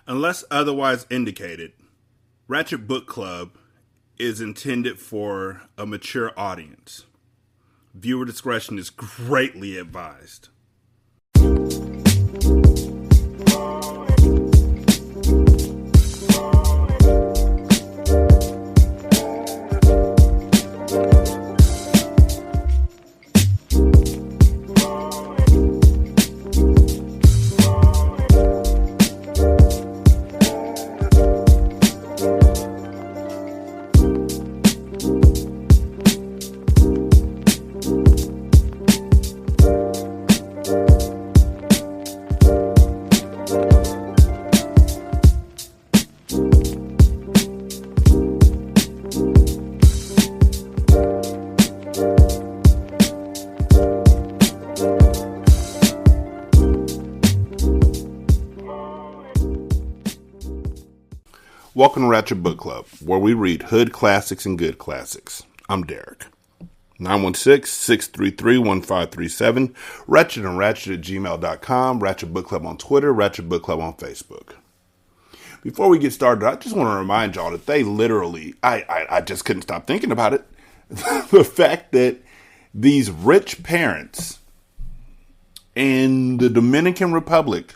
Unless otherwise indicated, Ratchet Book Club is intended for a mature audience. Viewer discretion is greatly advised. Welcome to Ratchet Book Club, where we read hood classics and good classics. I'm Derek. 916-633-1537, Ratchet and Ratchet at gmail.com, Ratchet Book Club on Twitter, Ratchet Book Club on Facebook. Before we get started, I just want to remind y'all that they literally, I just couldn't stop thinking about it. The fact that these rich parents in the Dominican Republic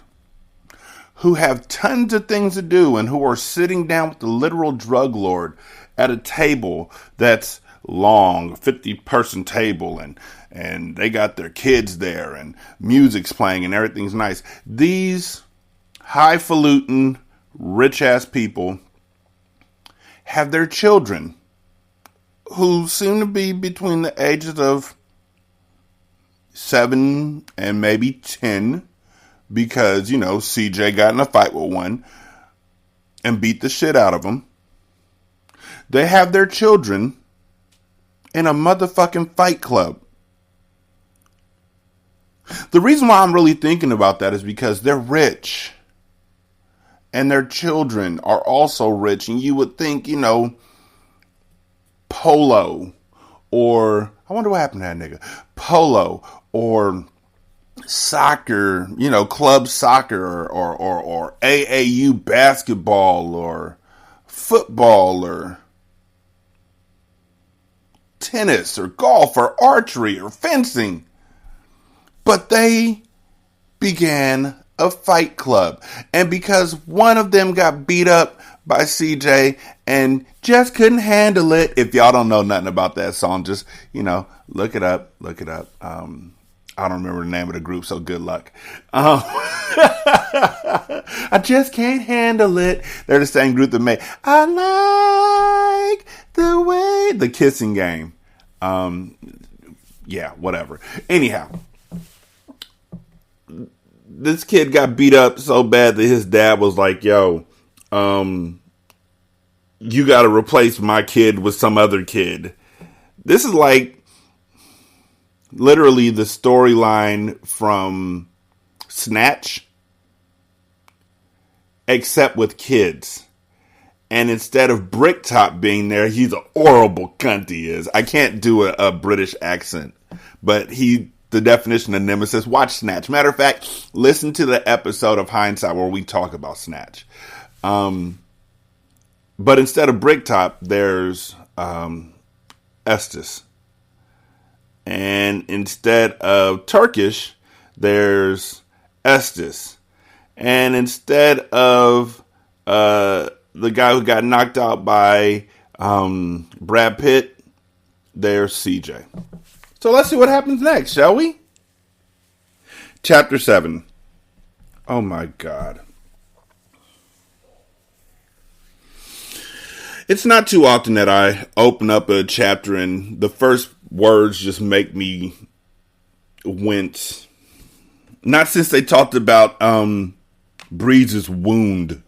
who have tons of things to do and who are sitting down with the literal drug lord at a table that's long, 50-person table, and they got their kids there and music's playing and everything's nice. These highfalutin, rich-ass people have their children who seem to be between the ages of 7 and maybe 10, because, you know, CJ got in a fight with one and beat the shit out of him. They have their children in a motherfucking fight club. The reason why I'm really thinking about that is because they're rich. And their children are also rich. And you would think, you know, Polo or, I wonder what happened to that nigga. Polo or soccer, you know, club soccer or AAU basketball or football or tennis or golf or archery or fencing. But they began a fight club. And because one of them got beat up by CJ and just couldn't handle it, if y'all don't know nothing about that song, just, you know, look it up. I don't remember the name of the group, so good luck. I just can't handle it. They're the same group that made I Like the Way, the Kissing Game. Yeah, whatever. Anyhow, this kid got beat up so bad that his dad was like, yo, you got to replace my kid with some other kid. This is like literally the storyline from Snatch, except with kids. And instead of Bricktop being there, he's a horrible cunt he is. I can't do a British accent, but the definition of nemesis. Watch Snatch. Matter of fact, listen to the episode of Hindsight where we talk about Snatch. But instead of Bricktop, there's Estes. And instead of Turkish, there's Estes. And instead of the guy who got knocked out by Brad Pitt, there's CJ. So let's see what happens next, shall we? Chapter 7. Oh my God. It's not too often that I open up a chapter and the first words just make me wince. Not since they talked about Breeze's wound.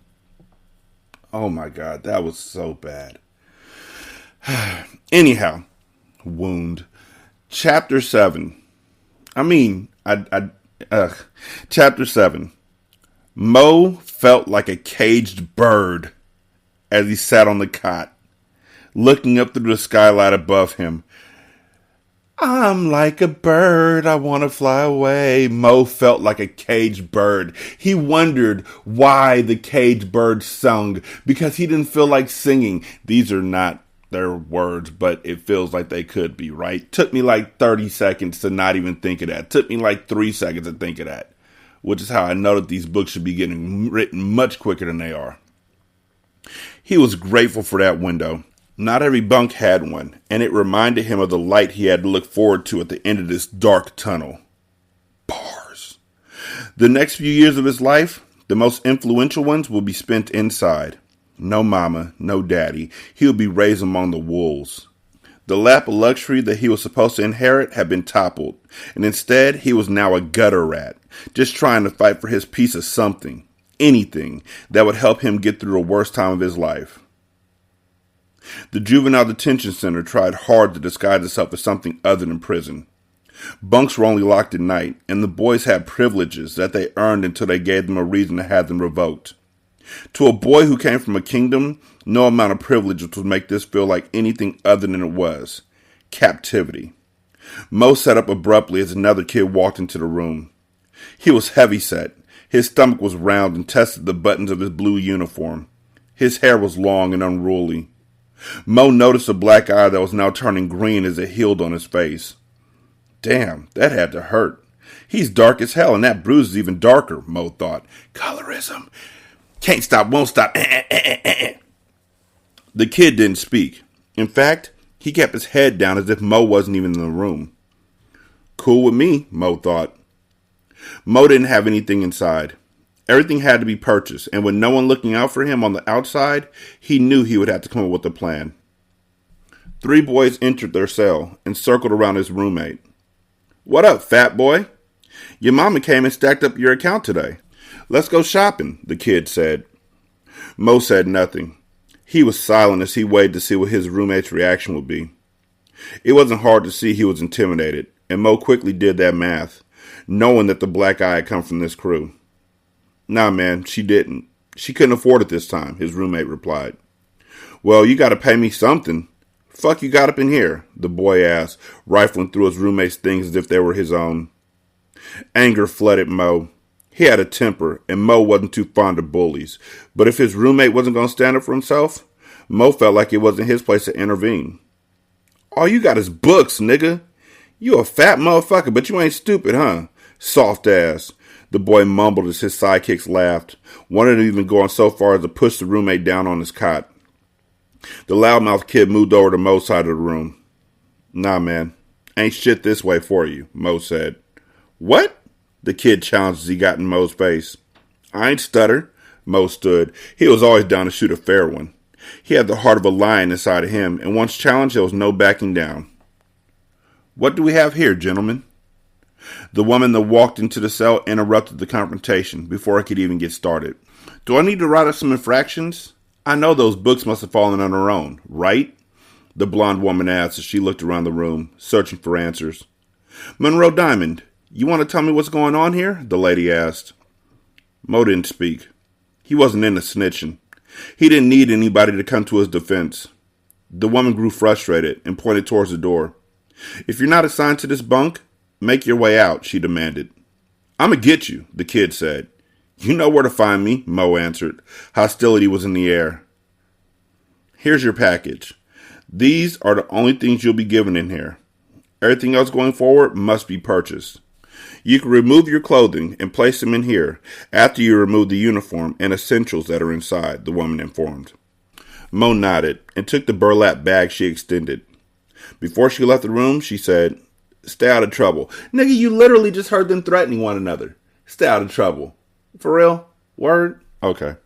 Oh my God, that was so bad. Anyhow, wound. Chapter 7. Chapter 7. Mo felt like a caged bird as he sat on the cot, looking up through the skylight above him. I'm like a bird, I want to fly away. Mo felt like a caged bird. He wondered why the caged bird sung, because he didn't feel like singing. These are not their words, but it feels like they could be, right? Took me like 30 seconds to not even think of that. Took me like 3 seconds to think of that, which is how I know that these books should be getting written much quicker than they are. He was grateful for that window. Not every bunk had one, and it reminded him of the light he had to look forward to at the end of this dark tunnel. Bars. The next few years of his life, the most influential ones, will be spent inside. No mama, no daddy. He would be raised among the wolves. The lap of luxury that he was supposed to inherit had been toppled, and instead he was now a gutter rat, just trying to fight for his piece of something, anything, that would help him get through the worst time of his life. The juvenile detention center tried hard to disguise itself as something other than prison. Bunks were only locked at night, and the boys had privileges that they earned until they gave them a reason to have them revoked. To a boy who came from a kingdom, no amount of privilege would make this feel like anything other than it was. Captivity. Mo sat up abruptly as another kid walked into the room. He was heavyset. His stomach was round and tested the buttons of his blue uniform. His hair was long and unruly. Mo noticed a black eye that was now turning green as it healed on his face. Damn, that had to hurt. He's dark as hell, and that bruise is even darker, Mo thought. Colorism. Can't stop, won't stop. The kid didn't speak. In fact, he kept his head down as if Mo wasn't even in the room. Cool with me, Mo thought. Mo didn't have anything inside. Everything had to be purchased, and with no one looking out for him on the outside, he knew he would have to come up with a plan. 3 boys entered their cell and circled around his roommate. What up, fat boy? Your mama came and stacked up your account today. Let's go shopping, the kid said. Mo said nothing. He was silent as he waited to see what his roommate's reaction would be. It wasn't hard to see he was intimidated, and Mo quickly did that math, knowing that the black eye had come from this crew. Nah, man, she didn't. She couldn't afford it this time, his roommate replied. Well, you gotta pay me something. Fuck you got up in here, the boy asked, rifling through his roommate's things as if they were his own. Anger flooded Mo. He had a temper, and Mo wasn't too fond of bullies. But if his roommate wasn't going to stand up for himself, Mo felt like it wasn't his place to intervene. All you got is books, nigga. You a fat motherfucker, but you ain't stupid, huh? Soft ass. The boy mumbled as his sidekicks laughed, wanted to even go on so far as to push the roommate down on his cot. The loudmouth kid moved over to Mo's side of the room. Nah, man. Ain't shit this way for you, Mo said. What? The kid challenged as he got in Mo's face. I ain't stutter. Mo stood. He was always down to shoot a fair one. He had the heart of a lion inside of him, and once challenged, there was no backing down. What do we have here, gentlemen? The woman that walked into the cell interrupted the confrontation before I could even get started. Do I need to write up some infractions? I know those books must have fallen on her own, right? The blonde woman asked as she looked around the room, searching for answers. Monroe Diamond, you want to tell me what's going on here? The lady asked. Mo didn't speak. He wasn't into snitching. He didn't need anybody to come to his defense. The woman grew frustrated and pointed towards the door. If you're not assigned to this bunk, make your way out, she demanded. I'ma get you, the kid said. You know where to find me, Mo answered. Hostility was in the air. Here's your package. These are the only things you'll be given in here. Everything else going forward must be purchased. You can remove your clothing and place them in here after you remove the uniform and essentials that are inside, the woman informed. Mo nodded and took the burlap bag she extended. Before she left the room, she said, Stay out of trouble. Nigga, you literally just heard them threatening one another. Stay out of trouble. For real? Word? Okay.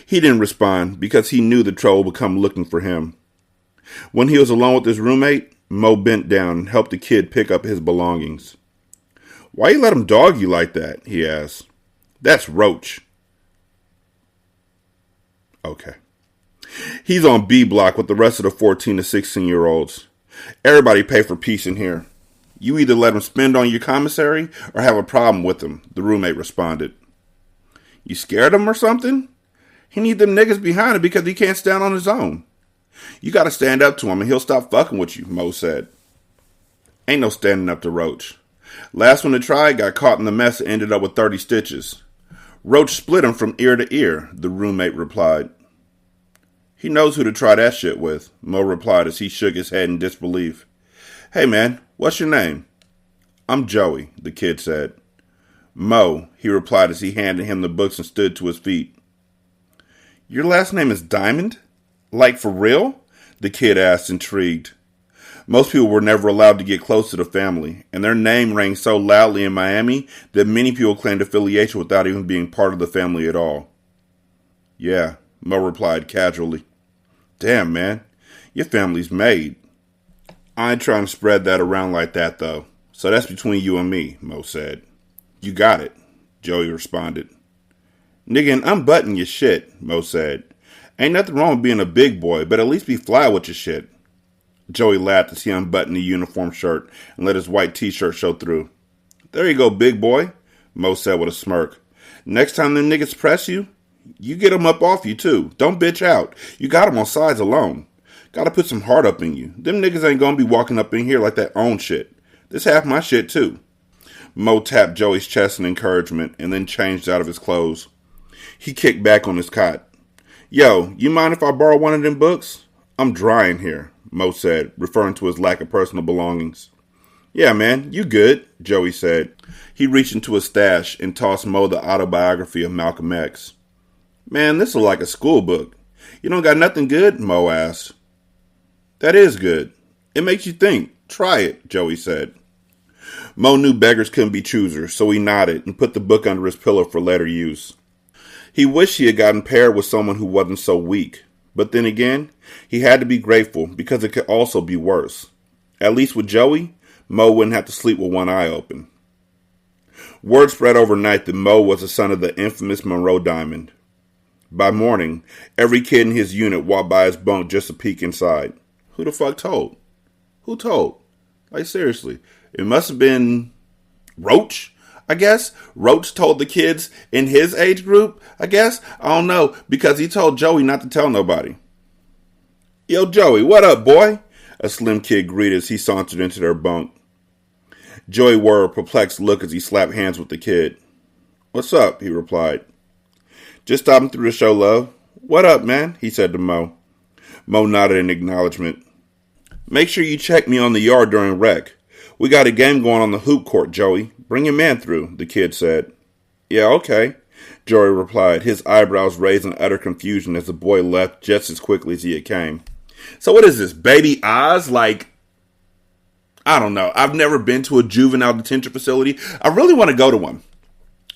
He didn't respond because he knew the troll would come looking for him. When he was alone with his roommate, Mo bent down and helped the kid pick up his belongings. Why you let him dog you like that? He asked. That's Roach. Okay. He's on B block with the rest of the 14 to 16-year-olds. Everybody pay for peace in here. You either let him spend on your commissary or have a problem with him, the roommate responded. You scared him or something? He need them niggas behind him because he can't stand on his own. You gotta stand up to him and he'll stop fucking with you, Mo said. Ain't no standing up to Roach. Last one to try got caught in the mess and ended up with 30 stitches. Roach split him from ear to ear, the roommate replied. He knows who to try that shit with, Mo replied as he shook his head in disbelief. Hey man, what's your name? I'm Joey, the kid said. Mo, he replied as he handed him the books and stood to his feet. Your last name is Diamond? Like for real? The kid asked, intrigued. Most people were never allowed to get close to the family, and their name rang so loudly in Miami that many people claimed affiliation without even being part of the family at all. Yeah, Mo replied casually. Damn, man, your family's made. I ain't trying to spread that around like that, though, so that's between you and me, Mo said. You got it, Joey responded. Nigga, and unbutton your shit, Mo said. Ain't nothing wrong with being a big boy, but at least be fly with your shit. Joey laughed as he unbuttoned the uniform shirt and let his white t-shirt show through. There you go, big boy, Mo said with a smirk. Next time them niggas press you, you get them up off you too. Don't bitch out. You got them on sides alone. Gotta put some heart up in you. Them niggas ain't gonna be walking up in here like that own shit. This half my shit too. Mo tapped Joey's chest in encouragement and then changed out of his clothes. He kicked back on his cot. Yo, you mind if I borrow one of them books? I'm drying here, Mo said, referring to his lack of personal belongings. Yeah, man, you good, Joey said. He reached into his stash and tossed Mo the autobiography of Malcolm X. Man, this is like a school book. You don't got nothing good? Mo asked. That is good. It makes you think. Try it, Joey said. Mo knew beggars couldn't be choosers, so he nodded and put the book under his pillow for later use. He wished he had gotten paired with someone who wasn't so weak. But then again, he had to be grateful because it could also be worse. At least with Joey, Mo wouldn't have to sleep with one eye open. Word spread overnight that Mo was the son of the infamous Monroe Diamond. By morning, every kid in his unit walked by his bunk just to peek inside. Who the fuck told? Who told? Like, seriously. It must have been Roach, I guess. Roach told the kids in his age group, I guess. I don't know, because he told Joey not to tell nobody. Yo, Joey, what up, boy? A slim kid greeted as he sauntered into their bunk. Joey wore a perplexed look as he slapped hands with the kid. What's up? He replied. Just stopping through to show love. What up, man? He said to Mo. Mo nodded in acknowledgement. Make sure you check me on the yard during rec. We got a game going on the hoop court, Joey. Bring your man through, the kid said. Yeah, okay, Joey replied, his eyebrows raised in utter confusion as the boy left just as quickly as he had came. So what is this, Baby Oz? Like, I don't know. I've never been to a juvenile detention facility. I really want to go to one.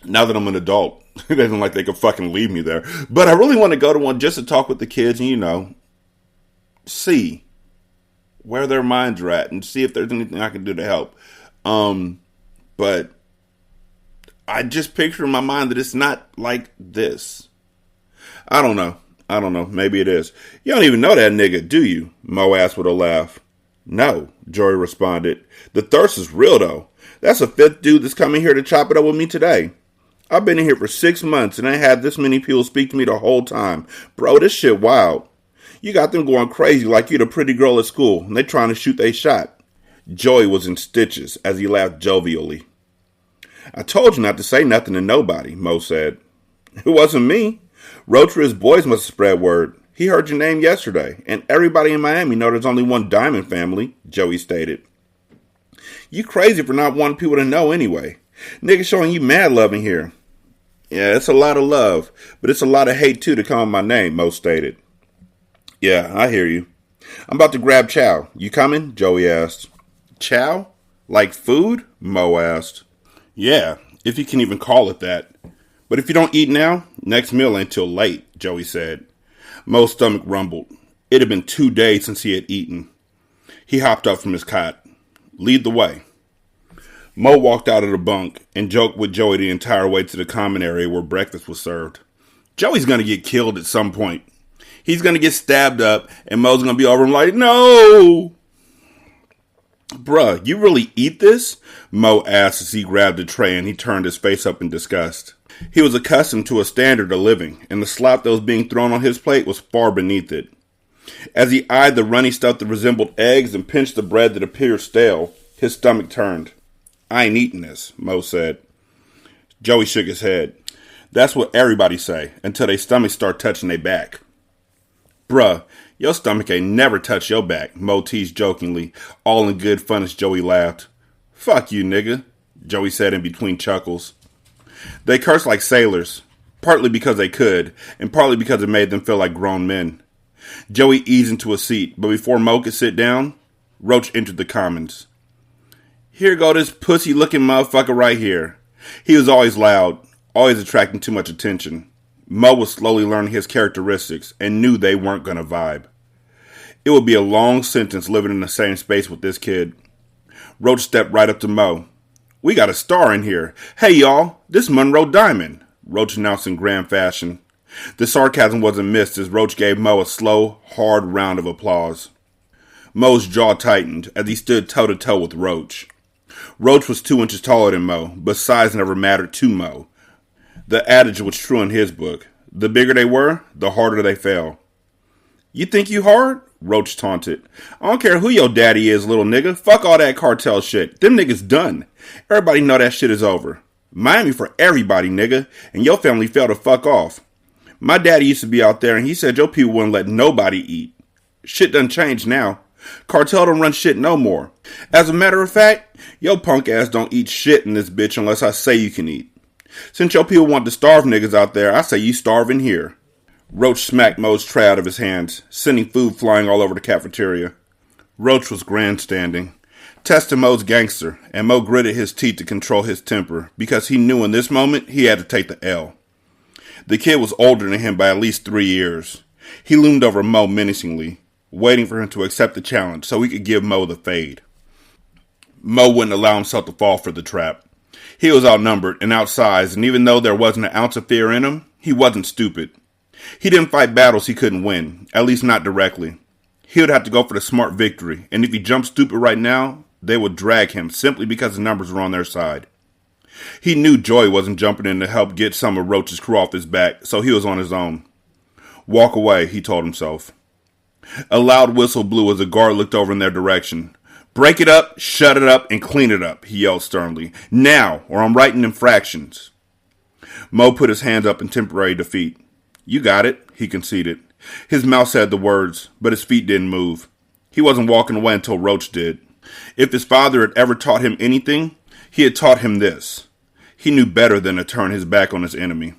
Now that I'm an adult. It isn't like they could fucking leave me there. But I really want to go to one just to talk with the kids and, you know, see where their minds are at and see if there's anything I can do to help. But I just picture in my mind that it's not like this. I don't know. Maybe it is. You don't even know that nigga, do you? Mo asked with a laugh. No, Jory responded. The thirst is real, though. That's a fifth dude that's coming here to chop it up with me today. I've been in here for 6 months and I ain't had this many people speak to me the whole time. Bro, this shit wild. You got them going crazy like you the pretty girl at school and they trying to shoot they shot. Joey was in stitches as he laughed jovially. I told you not to say nothing to nobody, Mo said. It wasn't me. Roach or his boys must have spread word. He heard your name yesterday, and everybody in Miami know there's only one Diamond family, Joey stated. You crazy for not wanting people to know anyway. Niggas showing you mad love in here. Yeah, it's a lot of love, but it's a lot of hate too to call my name, Mo stated. Yeah, I hear you. I'm about to grab chow. You coming? Joey asked. Chow? Like food? Mo asked. Yeah, if you can even call it that. But if you don't eat now, next meal ain't till late, Joey said. Mo's stomach rumbled. It had been 2 days since he had eaten. He hopped up from his cot. Lead the way. Mo walked out of the bunk and joked with Joey the entire way to the common area where breakfast was served. Joey's going to get killed at some point. He's going to get stabbed up and Mo's going to be over him like, no! Bruh, you really eat this? Mo asked as he grabbed the tray and he turned his face up in disgust. He was accustomed to a standard of living, and the slop that was being thrown on his plate was far beneath it. As he eyed the runny stuff that resembled eggs and pinched the bread that appeared stale, His stomach turned. I ain't eating this, Mo said. Joey shook his head. That's what everybody say, until they stomachs start touching their back. Bruh, your stomach ain't never touched your back, Mo teased jokingly, all in good fun as Joey laughed. Fuck you, nigga, Joey said in between chuckles. They cursed like sailors, partly because they could, and partly because it made them feel like grown men. Joey eased into a seat, but before Mo could sit down, Roach entered the commons. Here go this pussy-looking motherfucker right here. He was always loud, always attracting too much attention. Mo was slowly learning his characteristics and knew they weren't going to vibe. It would be a long sentence living in the same space with this kid. Roach stepped right up to Mo. We got a star in here. Hey, y'all, this Monroe Diamond, Roach announced in grand fashion. The sarcasm wasn't missed as Roach gave Mo a slow, hard round of applause. Mo's jaw tightened as he stood toe-to-toe with Roach. Roach was 2 inches taller than Mo, but size never mattered to Mo. The adage was true in his book. The bigger they were, the harder they fell. You think you hard? Roach taunted. I don't care who your daddy is, little nigga. Fuck all that cartel shit. Them niggas done. Everybody know that shit is over. Miami for everybody, nigga, and your family fell to fuck off. My daddy used to be out there and he said your people wouldn't let nobody eat. Shit done changed now. Cartel don't run shit no more. As a matter of fact, your punk ass don't eat shit in this bitch unless I say you can eat. Since your people want to starve niggas out there, I say you starve in here. Roach smacked Mo's tray out of his hands, sending food flying all over the cafeteria. Roach was grandstanding, testing Mo's gangster, and Mo gritted his teeth to control his temper because he knew in this moment he had to take the L. The kid was older than him by at least 3 years. He loomed over Mo menacingly, waiting for him to accept the challenge so he could give Mo the fade. Mo wouldn't allow himself to fall for the trap. He was outnumbered and outsized, and even though there wasn't an ounce of fear in him, he wasn't stupid. He didn't fight battles he couldn't win, at least not directly. He would have to go for the smart victory, and if he jumped stupid right now, they would drag him simply because the numbers were on their side. He knew Joey wasn't jumping in to help get some of Roach's crew off his back, so he was on his own. Walk away, he told himself. A loud whistle blew as a guard looked over in their direction. Break it up, shut it up, and clean it up, he yelled sternly. Now, or I'm writing infractions. Mo put his hands up in temporary defeat. You got it, he conceded. His mouth said the words, but his feet didn't move. He wasn't walking away until Roach did. If his father had ever taught him anything, he had taught him this. He knew better than to turn his back on his enemy.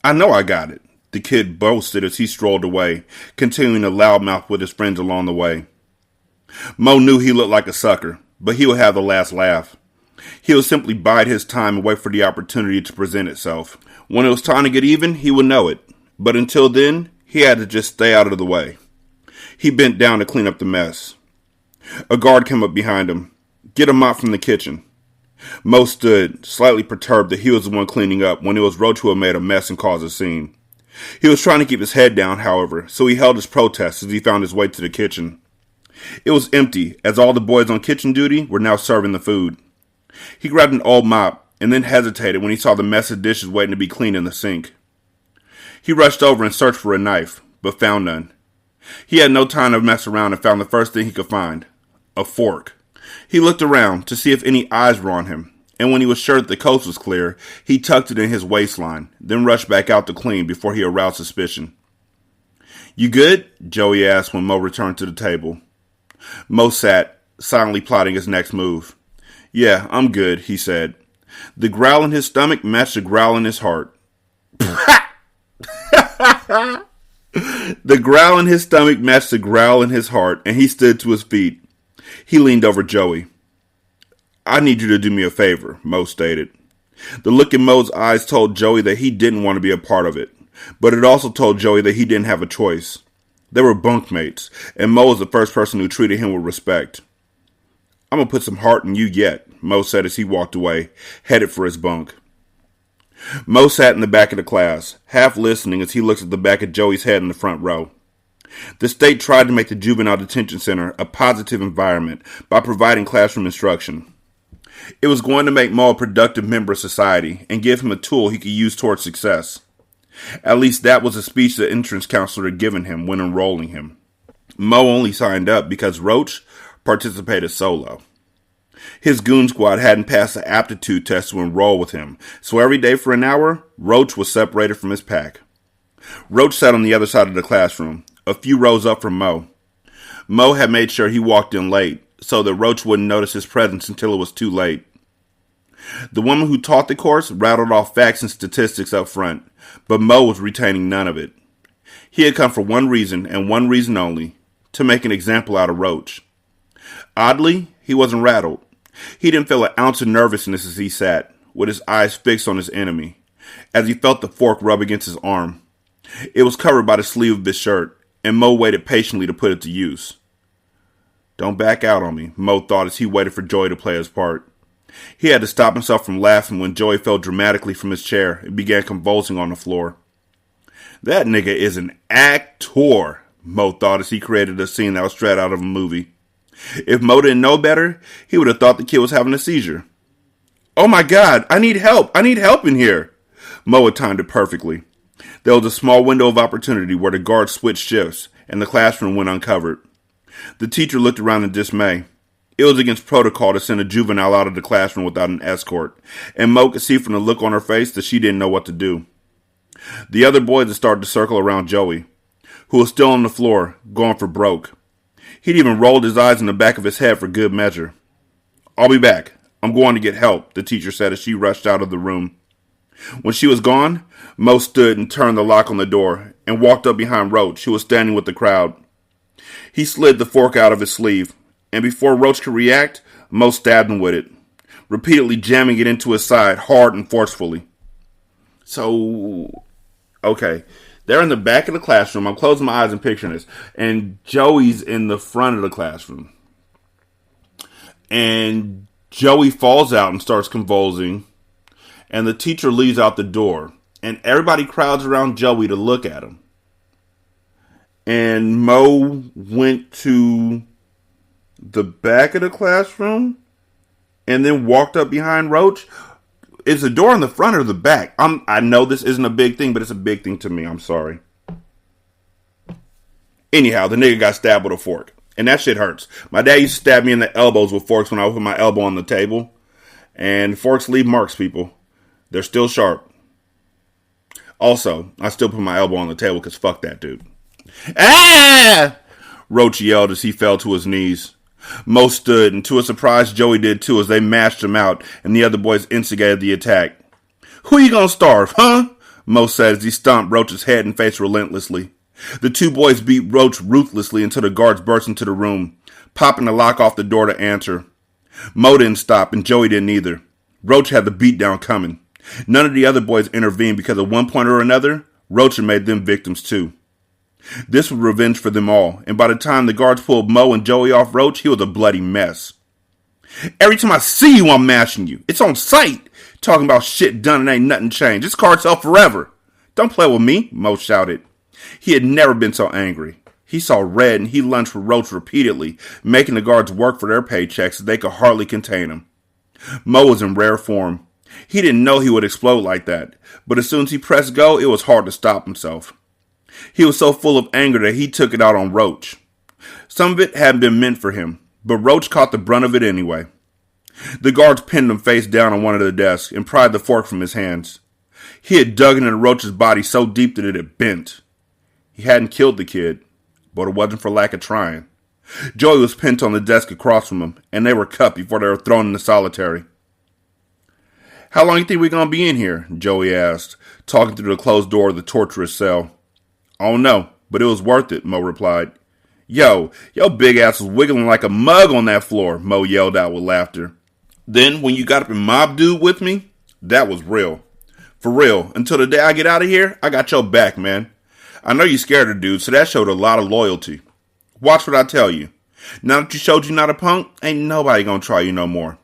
I know I got it, the kid boasted as he strolled away, continuing to loudmouth with his friends along the way. Mo knew he looked like a sucker, but he would have the last laugh. He would simply bide his time and wait for the opportunity to present itself. When it was time to get even, he would know it. But until then, he had to just stay out of the way. He bent down to clean up the mess. A guard came up behind him. Get a mop from the kitchen. Mo stood, slightly perturbed that he was the one cleaning up when it was Roach who had made a mess and caused a scene. He was trying to keep his head down, however, so he held his protest as he found his way to the kitchen. It was empty, as all the boys on kitchen duty were now serving the food. He grabbed an old mop, and then hesitated when he saw the mess of dishes waiting to be cleaned in the sink. He rushed over and searched for a knife, but found none. He had no time to mess around and found the first thing he could find, a fork. He looked around to see if any eyes were on him, and when he was sure that the coast was clear, he tucked it in his waistline, then rushed back out to clean before he aroused suspicion. You good? Joey asked when Mo returned to the table. Mo sat, silently plotting his next move. Yeah, I'm good, he said. The growl in his stomach matched the growl in his heart. The growl in his stomach matched the growl in his heart, and he stood to his feet. He leaned over Joey. I need you to do me a favor, Mo stated. The look in Mo's eyes told Joey that he didn't want to be a part of it, but it also told Joey that he didn't have a choice. They were bunkmates, and Mo was the first person who treated him with respect. I'm going to put some heart in you yet, Mo said as he walked away, headed for his bunk. Mo sat in the back of the class, half listening as he looked at the back of Joey's head in the front row. The state tried to make the juvenile detention center a positive environment by providing classroom instruction. It was going to make Mo a productive member of society and give him a tool he could use towards success. At least that was a speech the entrance counselor had given him when enrolling him. Mo only signed up because Roach participated solo. His goon squad hadn't passed the aptitude test to enroll with him, so every day for an hour, Roach was separated from his pack. Roach sat on the other side of the classroom, a few rows up from Mo. Mo had made sure he walked in late, so that Roach wouldn't notice his presence until it was too late. The woman who taught the course rattled off facts and statistics up front, but Mo was retaining none of it. He had come for one reason, and one reason only, to make an example out of Roach. Oddly, he wasn't rattled. He didn't feel an ounce of nervousness as he sat, with his eyes fixed on his enemy, as he felt the fork rub against his arm. It was covered by the sleeve of his shirt, and Mo waited patiently to put it to use. Don't back out on me, Mo thought as he waited for Joey to play his part. He had to stop himself from laughing when Joey fell dramatically from his chair and began convulsing on the floor. That nigga is an actor, Mo thought as he created a scene that was straight out of a movie. If Mo didn't know better, he would have thought the kid was having a seizure. Oh my God, I need help in here. Mo had timed it perfectly. There was a small window of opportunity where the guards switched shifts and the classroom went uncovered. The teacher looked around in dismay. It was against protocol to send a juvenile out of the classroom without an escort, and Mo could see from the look on her face that she didn't know what to do. The other boys had started to circle around Joey, who was still on the floor, going for broke. He'd even rolled his eyes in the back of his head for good measure. I'll be back. I'm going to get help, the teacher said as she rushed out of the room. When she was gone, Mo stood and turned the lock on the door and walked up behind Roach, who was standing with the crowd. He slid the fork out of his sleeve, and before Roach could react, Mo stabbed him with it, repeatedly jamming it into his side hard and forcefully. So, okay, they're in the back of the classroom. I'm closing my eyes and picturing this. And Joey's in the front of the classroom. And Joey falls out and starts convulsing. And the teacher leaves out the door. And everybody crowds around Joey to look at him. And Mo went to the back of the classroom and then walked up behind Roach. Is the door in the front or the back? I know this isn't a big thing, but it's a big thing to me. I'm sorry. Anyhow, the nigga got stabbed with a fork. And that shit hurts. My dad used to stab me in the elbows with forks when I would put my elbow on the table. And forks leave marks, people. They're still sharp. Also, I still put my elbow on the table because fuck that dude. Ah! Roach yelled as he fell to his knees. Mo stood, and to his surprise, Joey did too as they mashed him out, and the other boys instigated the attack. Who you gonna starve, huh? Mo said as he stomped Roach's head and face relentlessly. The two boys beat Roach ruthlessly until the guards burst into the room, popping the lock off the door to answer. Mo didn't stop, and Joey didn't either. Roach had the beatdown coming. None of the other boys intervened because at one point or another, Roach had made them victims too. This was revenge for them all, and by the time the guards pulled Mo and Joey off Roach, he was a bloody mess. Every time I see you, I'm mashing you. It's on sight. Talking about shit done and ain't nothing changed. It's Cartel forever. Don't play with me, Mo shouted. He had never been so angry. He saw red and he lunged for Roach repeatedly, making the guards work for their paychecks as they could hardly contain him. Mo was in rare form. He didn't know he would explode like that, but as soon as he pressed go, it was hard to stop himself. He was so full of anger that he took it out on Roach. Some of it hadn't been meant for him, but Roach caught the brunt of it anyway. The guards pinned him face down on one of the desks and pried the fork from his hands. He had dug into Roach's body so deep that it had bent. He hadn't killed the kid, but it wasn't for lack of trying. Joey was pinned on the desk across from him, and they were cut before they were thrown into solitary. How long you think we're going to be in here? Joey asked, talking through the closed door of the torturous cell. I don't know, but it was worth it, Mo replied. Yo, your big ass was wiggling like a mug on that floor, Mo yelled out with laughter. Then, when you got up and mob dude with me, that was real. For real, until the day I get out of here, I got your back, man. I know you scared of dude, so that showed a lot of loyalty. Watch what I tell you. Now that you showed you not a punk, ain't nobody gonna try you no more.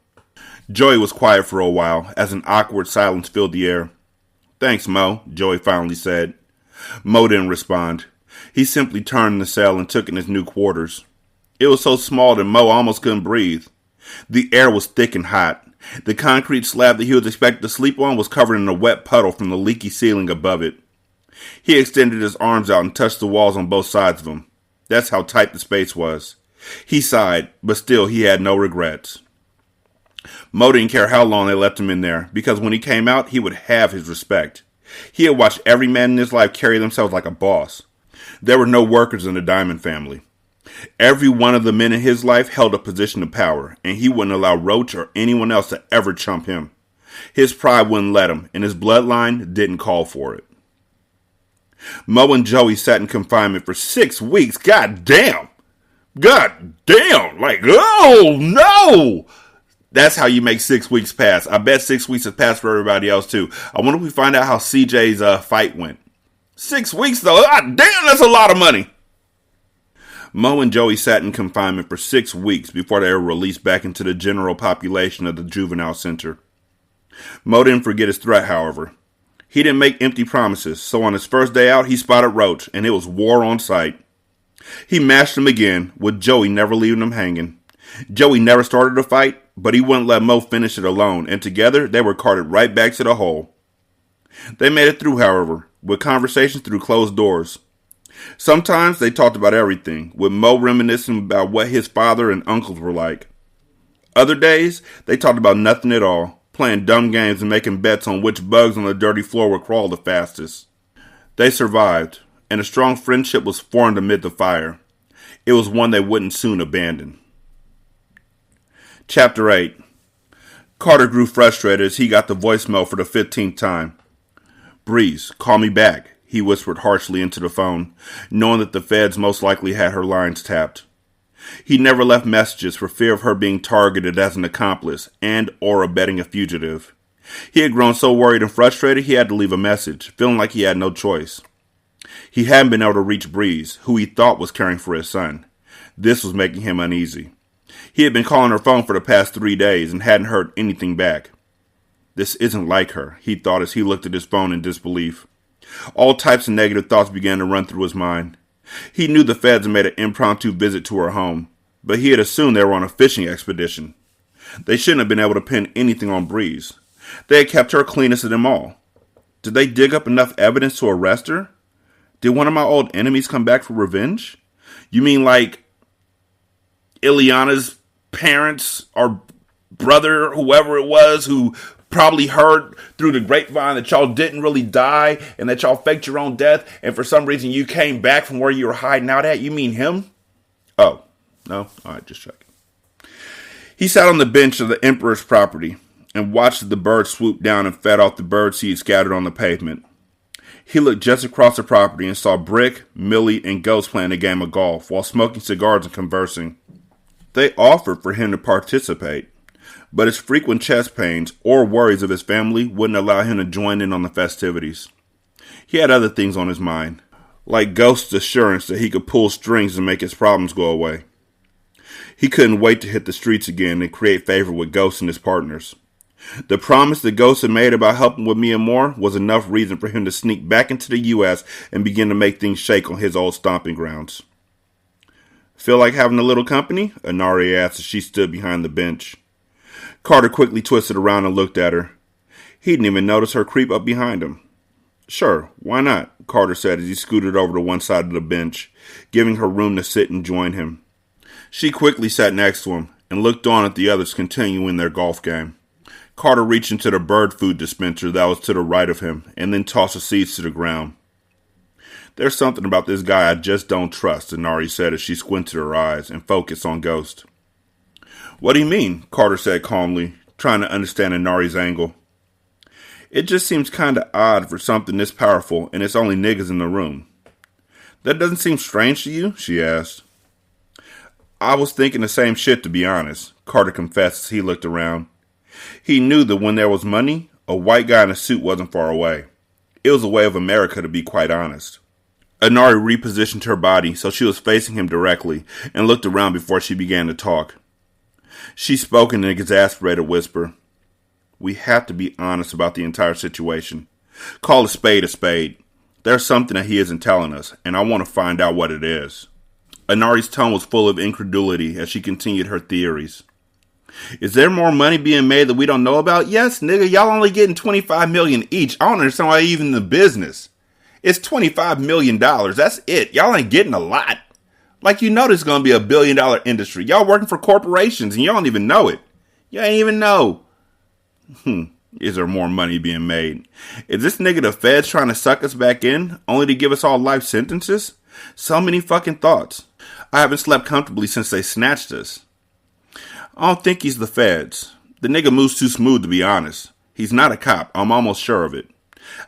Joey was quiet for a while, as an awkward silence filled the air. Thanks, Mo, Joey finally said. Mo didn't respond. He simply turned in the cell and took in his new quarters. It was so small that Mo almost couldn't breathe. The air was thick and hot. The concrete slab that he was expected to sleep on was covered in a wet puddle from the leaky ceiling above it. He extended his arms out and touched the walls on both sides of him. That's how tight the space was. He sighed, but still he had no regrets. Mo didn't care how long they left him in there, because when he came out, he would have his respect. He had watched every man in his life carry themselves like a boss. There were no workers in the Diamond family. Every one of the men in his life held a position of power, and he wouldn't allow Roach or anyone else to ever chump him. His pride wouldn't let him, and his bloodline didn't call for it. Mo and Joey sat in confinement for 6 weeks. God damn! God damn! Like, oh no! That's how you make 6 weeks pass. I bet 6 weeks has passed for everybody else too. I wonder if we find out how CJ's fight went. 6 weeks though? God damn, that's a lot of money! Mo and Joey sat in confinement for 6 weeks before they were released back into the general population of the juvenile center. Mo didn't forget his threat, however. He didn't make empty promises, so on his first day out, he spotted Roach, and it was war on sight. He mashed him again, with Joey never leaving him hanging. Joey never started a fight, but he wouldn't let Mo finish it alone, and together they were carted right back to the hole. They made it through, however, with conversations through closed doors. Sometimes they talked about everything, with Mo reminiscing about what his father and uncles were like. Other days, they talked about nothing at all, playing dumb games and making bets on which bugs on the dirty floor would crawl the fastest. They survived, and a strong friendship was formed amid the fire. It was one they wouldn't soon abandon. Chapter 8. Carter grew frustrated as he got the voicemail for the 15th time. "Breeze, call me back," he whispered harshly into the phone, knowing that the feds most likely had her lines tapped. He never left messages for fear of her being targeted as an accomplice and or abetting a fugitive. He had grown so worried and frustrated he had to leave a message, feeling like he had no choice. He hadn't been able to reach Breeze, who he thought was caring for his son. This was making him uneasy. He had been calling her phone for the past 3 days and hadn't heard anything back. This isn't like her, he thought as he looked at his phone in disbelief. All types of negative thoughts began to run through his mind. He knew the feds had made an impromptu visit to her home, but he had assumed they were on a fishing expedition. They shouldn't have been able to pin anything on Breeze. They had kept her cleanest of them all. Did they dig up enough evidence to arrest her? Did one of my old enemies come back for revenge? You mean like Ileana's parents or brother, whoever it was, who probably heard through the grapevine that y'all didn't really die and that y'all faked your own death and for some reason you came back from where you were hiding out at? You mean him? Oh, no? Alright, just checking. He sat on the bench of the Emperor's property and watched the birds swoop down and fed off the bird seed scattered on the pavement. He looked just across the property and saw Brick, Millie, and Ghost playing a game of golf while smoking cigars and conversing. They offered for him to participate, but his frequent chest pains or worries of his family wouldn't allow him to join in on the festivities. He had other things on his mind, like Ghost's assurance that he could pull strings and make his problems go away. He couldn't wait to hit the streets again and create favor with Ghost and his partners. The promise that Ghost had made about helping with Mia Moore was enough reason for him to sneak back into the U.S. and begin to make things shake on his old stomping grounds. "Feel like having a little company?" Inari asked as she stood behind the bench. Carter quickly twisted around and looked at her. He didn't even notice her creep up behind him. "Sure, why not?" Carter said as he scooted over to one side of the bench, giving her room to sit and join him. She quickly sat next to him and looked on at the others continuing their golf game. Carter reached into the bird food dispenser that was to the right of him and then tossed the seeds to the ground. "There's something about this guy I just don't trust," Inari said as she squinted her eyes and focused on Ghost. "What do you mean?" Carter said calmly, trying to understand Inari's angle. "It just seems kinda odd for something this powerful and it's only niggas in the room." "That doesn't seem strange to you?" she asked. "I was thinking the same shit, to be honest," Carter confessed as he looked around. He knew that when there was money, a white guy in a suit wasn't far away. It was a way of America, to be quite honest. Inari repositioned her body so she was facing him directly and looked around before she began to talk. She spoke in an exasperated whisper. "We have to be honest about the entire situation. Call a spade a spade. There's something that he isn't telling us, and I want to find out what it is." Inari's tone was full of incredulity as she continued her theories. "Is there more money being made that we don't know about?" "Yes, nigga, y'all only getting $25 million each. I don't understand why even in the business. It's $25 million. That's it. Y'all ain't getting a lot. Like, you know this is going to be a $1 billion industry. Y'all working for corporations and y'all don't even know it. You ain't even know. Is there more money being made? Is this nigga the feds trying to suck us back in, only to give us all life sentences? So many fucking thoughts. I haven't slept comfortably since they snatched us. I don't think he's the feds. The nigga moves too smooth, to be honest. He's not a cop, I'm almost sure of it.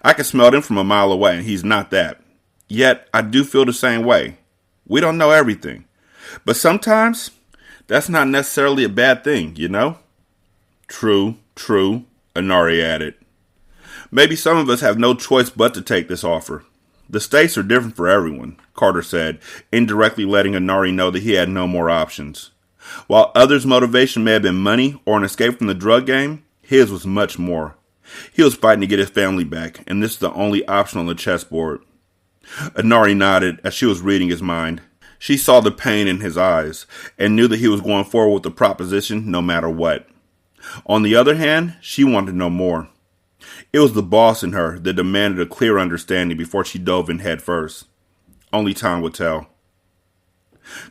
I can smell him from a mile away, and he's not that. Yet, I do feel the same way. We don't know everything. But sometimes, that's not necessarily a bad thing, you know? True, Inari added. Maybe some of us have no choice but to take this offer. The stakes are different for everyone, Carter said, indirectly letting Inari know that he had no more options. While others' motivation may have been money or an escape from the drug game, his was much more. He was fighting to get his family back, and this is the only option on the chessboard. Inari nodded as she was reading his mind. She saw the pain in his eyes, and knew that he was going forward with the proposition no matter what. On the other hand, she wanted to know more. It was the boss in her that demanded a clear understanding before she dove in head first. Only time would tell.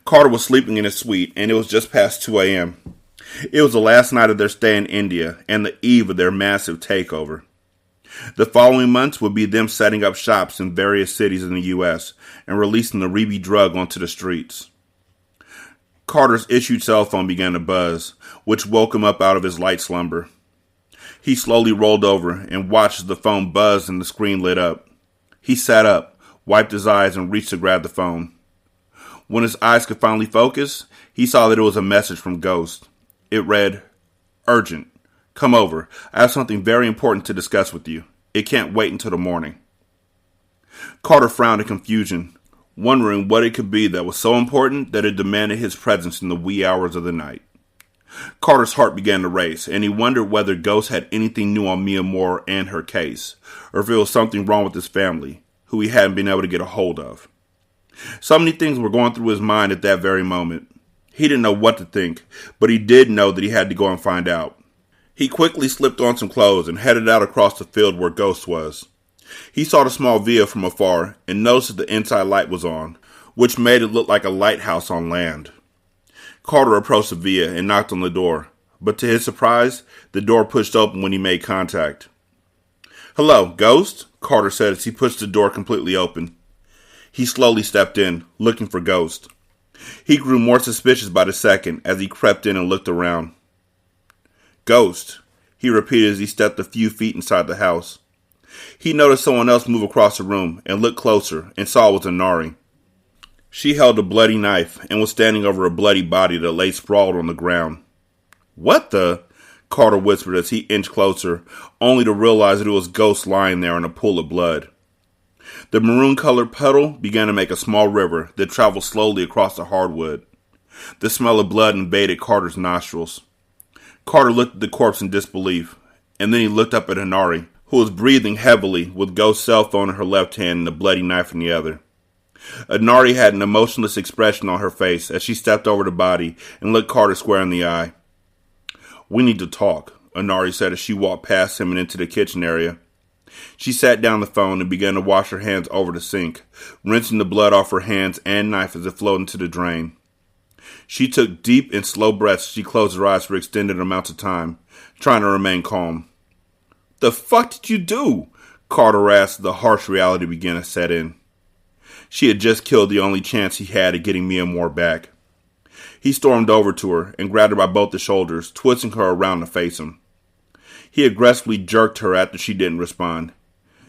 Carter was sleeping in his suite, and it was just past 2 a.m. It was the last night of their stay in India and the eve of their massive takeover. The following months would be them setting up shops in various cities in the U.S. and releasing the Reebok drug onto the streets. Carter's issued cell phone began to buzz, which woke him up out of his light slumber. He slowly rolled over and watched as the phone buzzed and the screen lit up. He sat up, wiped his eyes, and reached to grab the phone. When his eyes could finally focus, he saw that it was a message from Ghost. It read, "Urgent. Come over. I have something very important to discuss with you. It can't wait until the morning." Carter frowned in confusion, wondering what it could be that was so important that it demanded his presence in the wee hours of the night. Carter's heart began to race, and he wondered whether Ghost had anything new on Mia Moore and her case, or if it was something wrong with his family, who he hadn't been able to get a hold of. So many things were going through his mind at that very moment. He didn't know what to think, but he did know that he had to go and find out. He quickly slipped on some clothes and headed out across the field where Ghost was. He saw the small villa from afar and noticed that the inside light was on, which made it look like a lighthouse on land. Carter approached the villa and knocked on the door, but to his surprise, the door pushed open when he made contact. "Hello, Ghost?" Carter said as he pushed the door completely open. He slowly stepped in, looking for Ghost. He grew more suspicious by the second as he crept in and looked around. "Ghost," he repeated as he stepped a few feet inside the house. He noticed someone else move across the room and looked closer and saw it was Inari. She held a bloody knife and was standing over a bloody body that lay sprawled on the ground. "What the?" Carter whispered as he inched closer, only to realize that it was Ghost lying there in a pool of blood. The maroon-colored puddle began to make a small river that traveled slowly across the hardwood. The smell of blood invaded Carter's nostrils. Carter looked at the corpse in disbelief, and then he looked up at Inari, who was breathing heavily with Ghost's cell phone in her left hand and the bloody knife in the other. Inari had an emotionless expression on her face as she stepped over the body and looked Carter square in the eye. "We need to talk," Inari said as she walked past him and into the kitchen area. She sat down the phone and began to wash her hands over the sink, rinsing the blood off her hands and knife as it flowed into the drain. She took deep and slow breaths as she closed her eyes for extended amounts of time, trying to remain calm. "The fuck did you do?" Carter asked as the harsh reality began to set in. She had just killed the only chance he had at getting Mia Moore back. He stormed over to her and grabbed her by both the shoulders, twisting her around to face him. He aggressively jerked her after she didn't respond.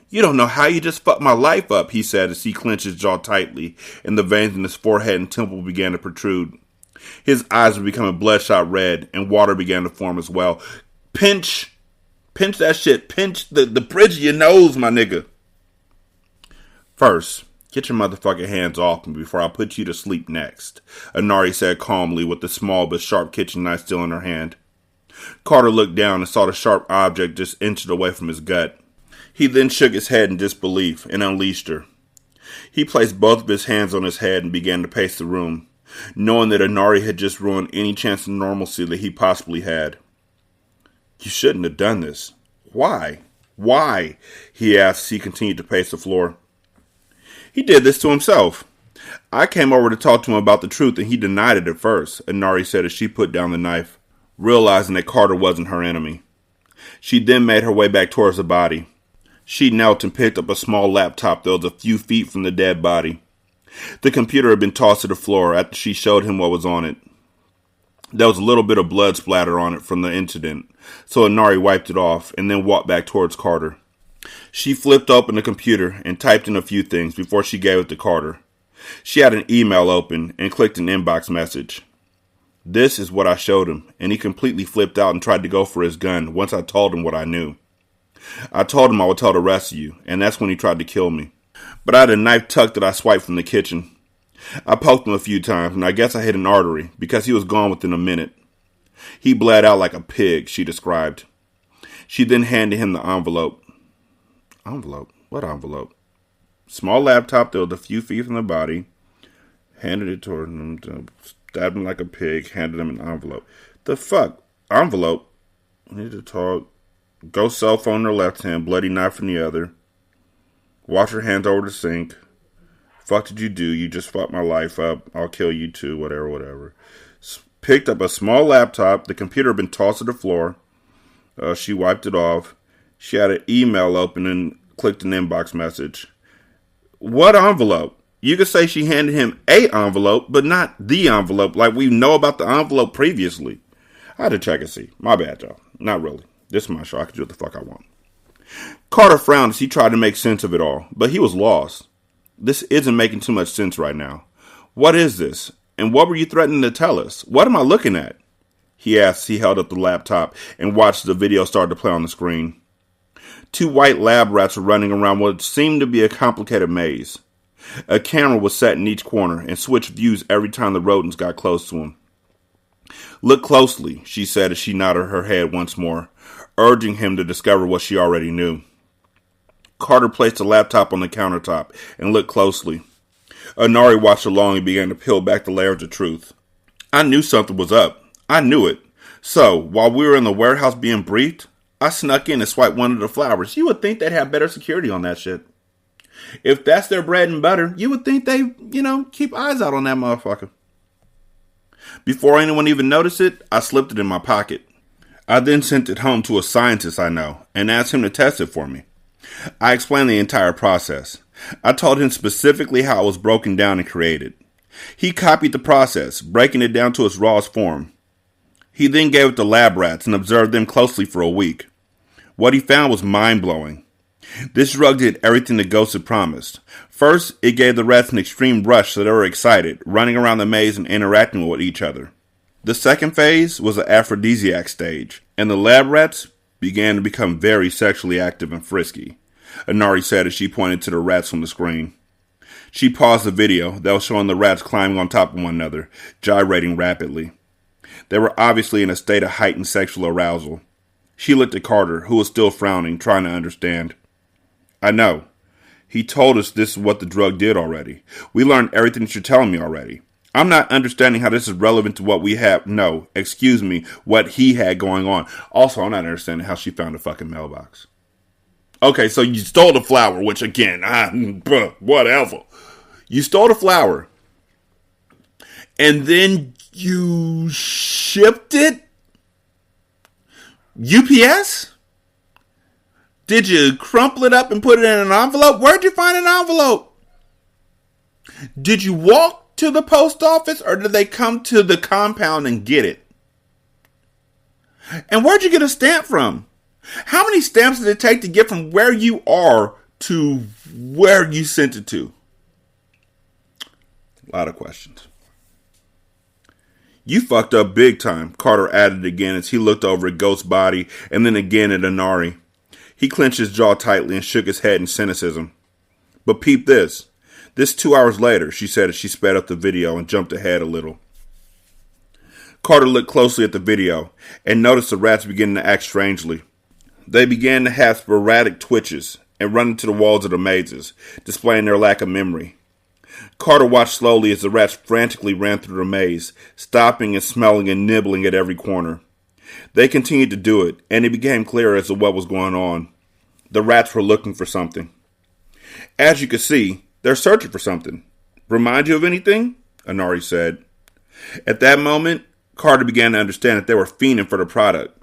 "You don't know how you just fucked my life up," he said as he clenched his jaw tightly and the veins in his forehead and temple began to protrude. His eyes were becoming bloodshot red and water began to form as well. Pinch that shit. Pinch the bridge of your nose, my nigga." "First, get your motherfucking hands off me before I put you to sleep next," Inari said calmly with the small but sharp kitchen knife still in her hand. Carter looked down and saw the sharp object just inches away from his gut. He then shook his head in disbelief and unleashed her. He placed both of his hands on his head and began to pace the room, knowing that Inari had just ruined any chance of normalcy that he possibly had. "You shouldn't have done this. Why? Why?" he asked as he continued to pace the floor. "He did this to himself. I came over to talk to him about the truth and he denied it at first," Inari said as she put down the knife. realizing that Carter wasn't her enemy. She then made her way back towards the body. She knelt and picked up a small laptop that was a few feet from the dead body. The computer had been tossed to the floor after she showed him what was on it. There was a little bit of blood splatter on it from the incident, so Inari wiped it off and then walked back towards Carter. She flipped open the computer and typed in a few things before she gave it to Carter. She had an email open and clicked an inbox message. This is what I showed him, and he completely flipped out and tried to go for his gun once I told him what I knew. I told him I would tell the rest of you, and that's when he tried to kill me. But I had a knife tucked that I swiped from the kitchen. I poked him a few times, and I guess I hit an artery because he was gone within a minute. He bled out like a pig, she described. She then handed him the envelope. Envelope? What envelope? Small laptop that was a few feet from the body. Handed it toward him, stabbed him like a pig, handed him an envelope. The fuck? Envelope? I need to talk. Ghost cell phone in her left hand, bloody knife in the other. Wash her hands over the sink. Fuck did you do? You just fucked my life up. I'll kill you too, whatever. Picked up a small laptop. The computer had been tossed to the floor. She wiped it off. She had an email open and clicked an inbox message. What envelope? You could say she handed him a envelope, but not the envelope like we know about the envelope previously. I had to check and see. My bad, y'all. Not really. This is my show. I can do what the fuck I want. Carter frowned as he tried to make sense of it all, but he was lost. This isn't making too much sense right now. What is this? And what were you threatening to tell us? What am I looking at? He asked as he held up the laptop and watched the video start to play on the screen. Two white lab rats were running around what seemed to be a complicated maze. A camera was set in each corner and switched views every time the rodents got close to him. Look closely, she said as she nodded her head once more, urging him to discover what she already knew. Carter placed the laptop on the countertop and looked closely. Inari watched along and began to peel back the layers of truth. I knew something was up. I knew it. So, while we were in the warehouse being briefed, I snuck in and swiped one of the flowers. You would think they'd have better security on that shit. If that's their bread and butter, you would think they, keep eyes out on that motherfucker. Before anyone even noticed it, I slipped it in my pocket. I then sent it home to a scientist I know and asked him to test it for me. I explained the entire process. I told him specifically how it was broken down and created. He copied the process, breaking it down to its rawest form. He then gave it to lab rats and observed them closely for a week. What he found was mind-blowing. This drug did everything the ghost had promised. First, it gave the rats an extreme rush so they were excited, running around the maze and interacting with each other. The second phase was an aphrodisiac stage, and the lab rats began to become very sexually active and frisky, Inari said as she pointed to the rats on the screen. She paused the video that was showing the rats climbing on top of one another, gyrating rapidly. They were obviously in a state of heightened sexual arousal. She looked at Carter, who was still frowning, trying to understand. I know. He told us this is what the drug did already. We learned everything that you're telling me already. I'm not understanding how this is relevant to what we have. No, excuse me, what he had going on. Also, I'm not understanding how she found a fucking mailbox. Okay, so you stole the flower, which again, whatever. You stole the flower. And then you shipped it? UPS? Did you crumple it up and put it in an envelope? Where'd you find an envelope? Did you walk to the post office or did they come to the compound and get it? And where'd you get a stamp from? How many stamps did it take to get from where you are to where you sent it to? A lot of questions. You fucked up big time, Carter added again as he looked over at Ghost's body and then again at Inari. He clenched his jaw tightly and shook his head in cynicism. But peep this. This 2 hours later, she said as she sped up the video and jumped ahead a little. Carter looked closely at the video and noticed the rats beginning to act strangely. They began to have sporadic twitches and run into the walls of the mazes, displaying their lack of memory. Carter watched slowly as the rats frantically ran through the maze, stopping and smelling and nibbling at every corner. They continued to do it, and it became clear as to what was going on. The rats were looking for something. As you could see, they're searching for something. Remind you of anything? Inari said. At that moment, Carter began to understand that they were fiending for the product.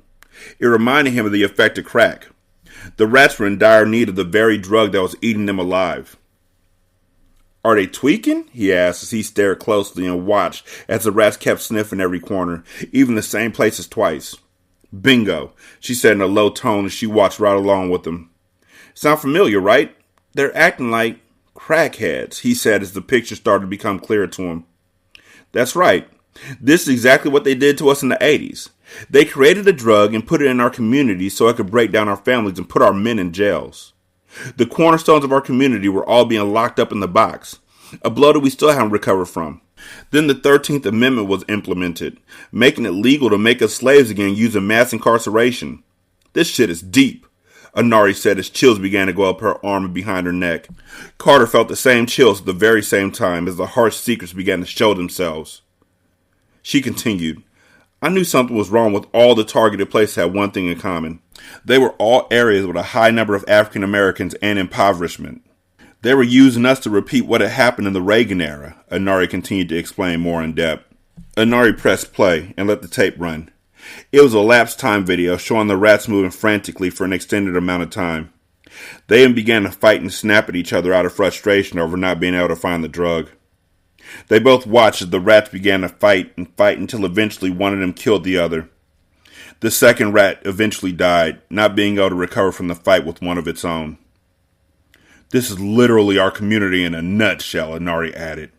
It reminded him of the effect of crack. The rats were in dire need of the very drug that was eating them alive. "Are they tweaking?" he asked as he stared closely and watched as the rats kept sniffing every corner, even the same places twice. "Bingo," she said in a low tone as she watched right along with them. "Sound familiar, right? They're acting like crackheads," he said as the picture started to become clearer to him. "That's right. This is exactly what they did to us in the 80s. They created a drug and put it in our community so it could break down our families and put our men in jails. The cornerstones of our community were all being locked up in the box, a blow that we still haven't recovered from. Then the 13th Amendment was implemented, making it legal to make us slaves again using mass incarceration. This shit is deep," Anari said as chills began to go up her arm and behind her neck. Carter felt the same chills at the very same time as the harsh secrets began to show themselves. She continued, "I knew something was wrong with all the targeted places had one thing in common. They were all areas with a high number of African Americans and impoverishment. They were using us to repeat what had happened in the Reagan era," Anari continued to explain more in depth. Anari pressed play and let the tape run. It was a lapse time video showing the rats moving frantically for an extended amount of time. They then began to fight and snap at each other out of frustration over not being able to find the drug. They both watched as the rats began to fight until eventually one of them killed the other. The second rat eventually died, not being able to recover from the fight with one of its own. "This is literally our community in a nutshell," Anari added.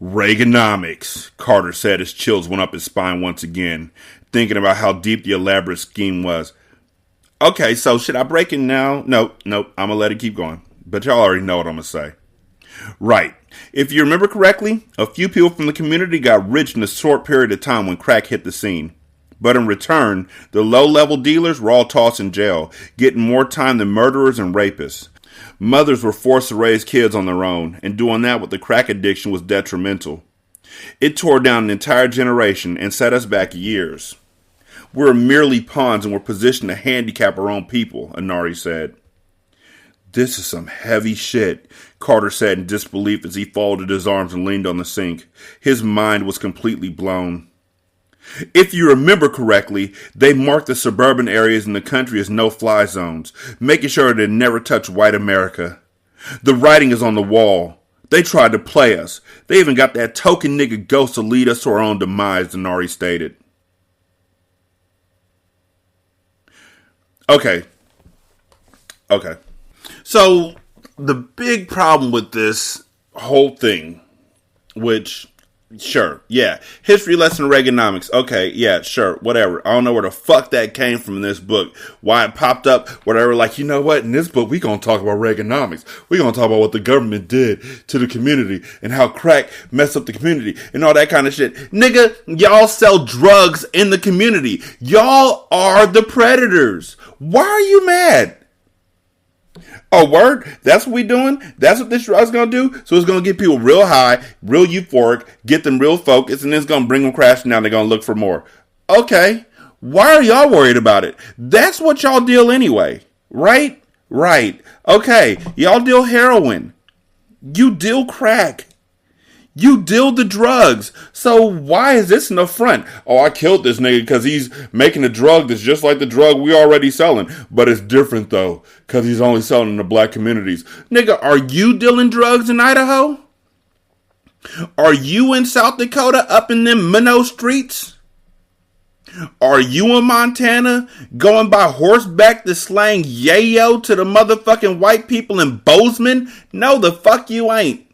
"Reaganomics," Carter said as chills went up his spine once again, thinking about how deep the elaborate scheme was. "Okay, so should I break it now?" Nope, I'm gonna let it keep going. But y'all already know what I'm gonna say. "Right. If you remember correctly, a few people from the community got rich in a short period of time when crack hit the scene. But in return, the low-level dealers were all tossed in jail, getting more time than murderers and rapists. Mothers were forced to raise kids on their own, and doing that with the crack addiction was detrimental. It tore down an entire generation and set us back years. We're merely pawns and we're positioned to handicap our own people," Anari said. "This is some heavy shit," Carter said in disbelief as he folded his arms and leaned on the sink. His mind was completely blown. "If you remember correctly, they marked the suburban areas in the country as no-fly zones, making sure they never touch white America. The writing is on the wall. They tried to play us. They even got that token nigga ghost to lead us to our own demise," Denari stated. Okay. So, the big problem with this whole thing, which, sure, yeah, history lesson Reaganomics, okay, yeah, sure, whatever. I don't know where the fuck that came from in this book, why it popped up, whatever, like, you know what, in this book, we gonna talk about Reaganomics. We gonna talk about what the government did to the community, and how crack messed up the community, and all that kind of shit. Nigga, y'all sell drugs in the community. Y'all are the predators. Why are you mad? Oh, word? That's what we doing? That's what this drug's gonna do? So it's gonna get people real high, real euphoric, get them real focused, and then it's gonna bring them crashing down. They're gonna look for more. Okay. Why are y'all worried about it? That's what y'all deal anyway. Right? Right. Okay. Y'all deal heroin. You deal crack. You deal the drugs. So why is this an affront? Oh, I killed this nigga because he's making a drug that's just like the drug we already selling. But it's different though, because he's only selling in the black communities. Nigga, are you dealing drugs in Idaho? Are you in South Dakota up in them Minnow streets? Are you in Montana going by horseback to slang yayo to the motherfucking white people in Bozeman? No, the fuck you ain't.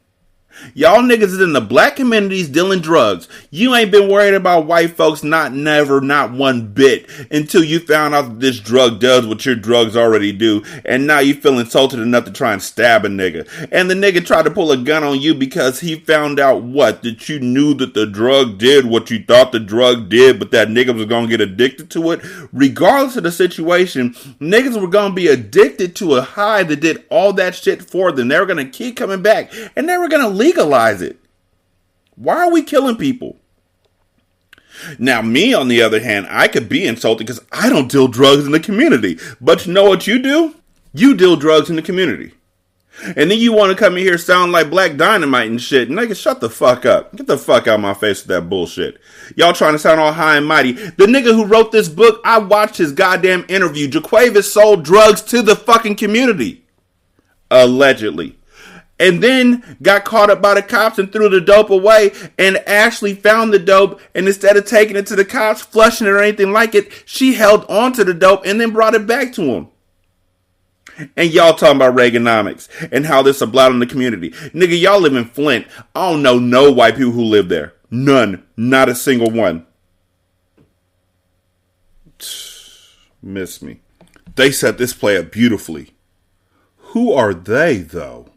Y'all niggas is in the black communities dealing drugs. You ain't been worried about white folks, not one bit, until you found out that this drug does what your drugs already do, and now you feel insulted enough to try and stab a nigga. And the nigga tried to pull a gun on you because he found out what? That you knew that the drug did what you thought the drug did, but that nigga was gonna get addicted to it. Regardless of the situation, niggas were gonna be addicted to a high that did all that shit for them. They were gonna keep coming back, and they were gonna legalize it. Why are we killing people? Now, me, on the other hand, I could be insulted because I don't deal drugs in the community. But you know what you do? You deal drugs in the community. And then you want to come in here sound like Black Dynamite and shit. Nigga, shut the fuck up. Get the fuck out of my face with that bullshit. Y'all trying to sound all high and mighty. The nigga who wrote this book, I watched his goddamn interview. Jaquavis sold drugs to the fucking community. Allegedly. And then got caught up by the cops and threw the dope away. And Ashley found the dope. And instead of taking it to the cops, flushing it or anything like it, she held on to the dope and then brought it back to him. And y'all talking about Reaganomics and how this is a blight on the community. Nigga, y'all live in Flint. I don't know no white people who live there. None. Not a single one. Miss me. They set this play up beautifully. Who are they, though?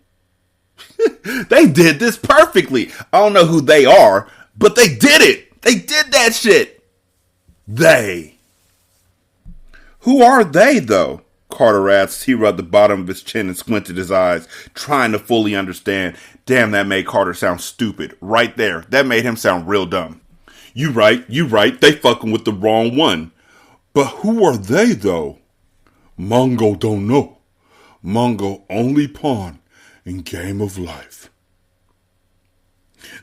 They did this perfectly. I don't know who they are, but they did it. They did that shit. They. Who are they, though? Carter asked. He rubbed the bottom of his chin and squinted his eyes, trying to fully understand. Damn, that made Carter sound stupid. Right there. That made him sound real dumb. You right. They fucking with the wrong one. But who are they, though? Mongo don't know. Mongo only pawn in game of life.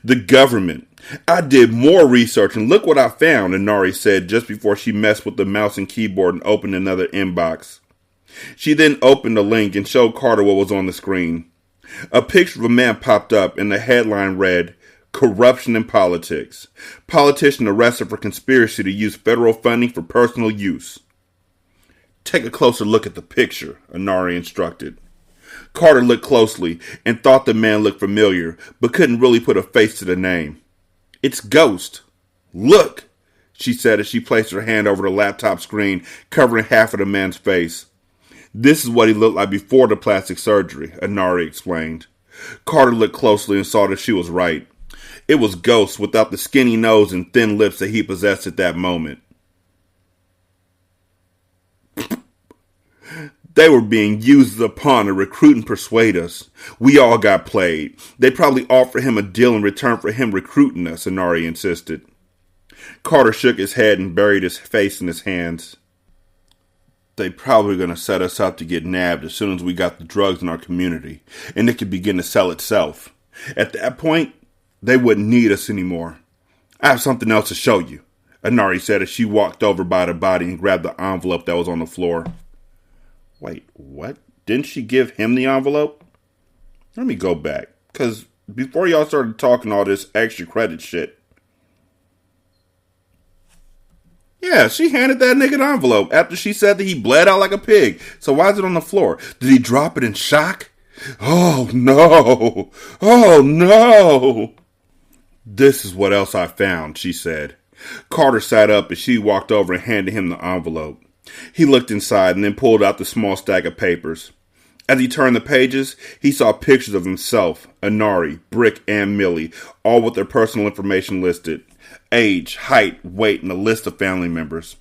The government. I did more research and look what I found, Inari said just before she messed with the mouse and keyboard and opened another inbox. She then opened the link and showed Carter what was on the screen. A picture of a man popped up and the headline read, Corruption in Politics. Politician arrested for conspiracy to use federal funding for personal use. Take a closer look at the picture, Inari instructed. Carter looked closely and thought the man looked familiar, but couldn't really put a face to the name. It's Ghost. Look, she said as she placed her hand over the laptop screen, covering half of the man's face. This is what he looked like before the plastic surgery, Inari explained. Carter looked closely and saw that she was right. It was Ghost without the skinny nose and thin lips that he possessed at that moment. They were being used as a pawn to recruit and persuade us. We all got played. They probably offered him a deal in return for him recruiting us, Inari insisted. Carter shook his head and buried his face in his hands. They probably going to set us up to get nabbed as soon as we got the drugs in our community, and it could begin to sell itself. At that point, they wouldn't need us anymore. I have something else to show you, Inari said as she walked over by the body and grabbed the envelope that was on the floor. Wait, what? Didn't she give him the envelope? Let me go back, because before y'all started talking all this extra credit shit, yeah, she handed that nigga the envelope after she said that he bled out like a pig. So why is it on the floor? Did he drop it in shock? Oh, no. Oh, no. This is what else I found, she said. Carter sat up as she walked over and handed him the envelope. He looked inside and then pulled out the small stack of papers. As he turned the pages, he saw pictures of himself, Inari, Brick, and Millie, all with their personal information listed. Age, height, weight, and a list of family members.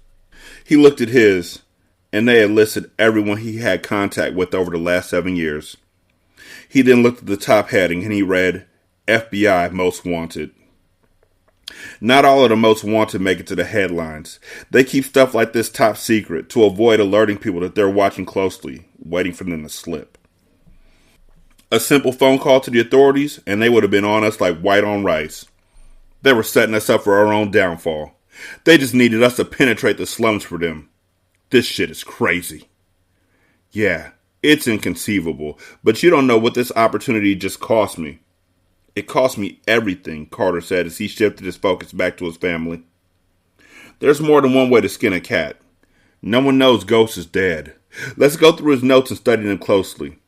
He looked at his, and they had listed everyone he had contact with over the last 7 years. He then looked at the top heading, and he read, FBI Most Wanted. Not all of the most wanted make it to the headlines. They keep stuff like this top secret to avoid alerting people that they're watching closely, waiting for them to slip. A simple phone call to the authorities, and they would have been on us like white on rice. They were setting us up for our own downfall. They just needed us to penetrate the slums for them. This shit is crazy. Yeah, it's inconceivable, but you don't know what this opportunity just cost me. It cost me everything, Carter said as he shifted his focus back to his family. There's more than one way to skin a cat. No one knows Ghost is dead. Let's go through his notes and study them closely.